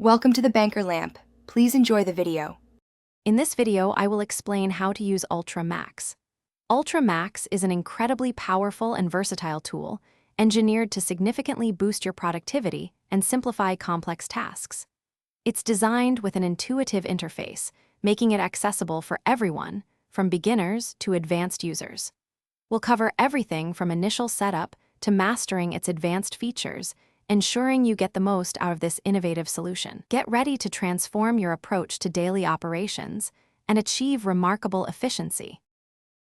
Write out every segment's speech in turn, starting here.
Welcome to the Banker Lamp. Please enjoy the video. In this video, I will explain how to use Ultra Max. Ultra Max is an incredibly powerful and versatile tool, engineered to significantly boost your productivity and simplify complex tasks. It's designed with an intuitive interface, making it accessible for everyone, from beginners to advanced users. We'll cover everything from initial setup to mastering its advanced features, ensuring you get the most out of this innovative solution. Get ready to transform your approach to daily operations and achieve remarkable efficiency.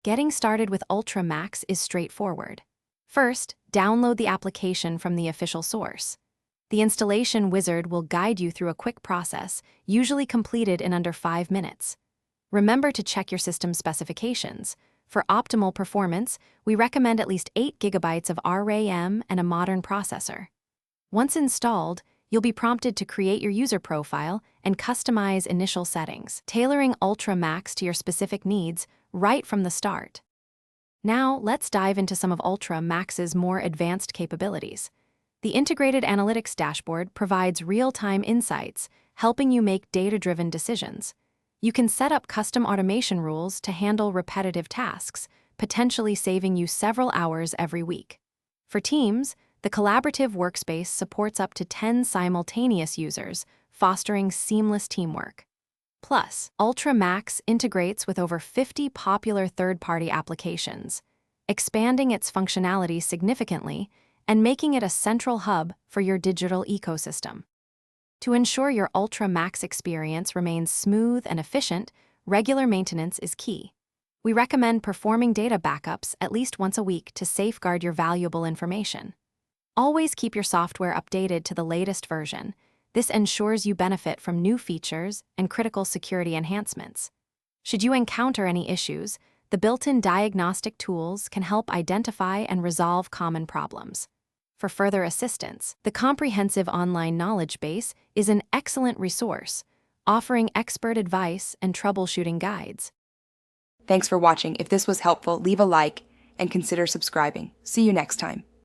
Getting started with Ultra Max is straightforward. First, download the application from the official source. The installation wizard will guide you through a quick process, usually completed in under 5 minutes. Remember to check your system specifications. For optimal performance, we recommend at least 8 GB of RAM and a modern processor. Once installed, you'll be prompted to create your user profile and customize initial settings, tailoring Ultra Max to your specific needs right from the start. Now, let's dive into some of Ultra Max's more advanced capabilities. The Integrated Analytics Dashboard provides real-time insights, helping you make data-driven decisions. You can set up custom automation rules to handle repetitive tasks, potentially saving you several hours every week. For teams, the collaborative workspace supports up to 10 simultaneous users, fostering seamless teamwork. Plus, Ultra Max integrates with over 50 popular third-party applications, expanding its functionality significantly and making it a central hub for your digital ecosystem. To ensure your Ultra Max experience remains smooth and efficient, regular maintenance is key. We recommend performing data backups at least once a week to safeguard your valuable information. Always keep your software updated to the latest version. This ensures you benefit from new features and critical security enhancements. Should you encounter any issues, the built-in diagnostic tools can help identify and resolve common problems. For further assistance, the comprehensive online knowledge base is an excellent resource, offering expert advice and troubleshooting guides. Thanks for watching. If this was helpful, leave a like and consider subscribing. See you next time.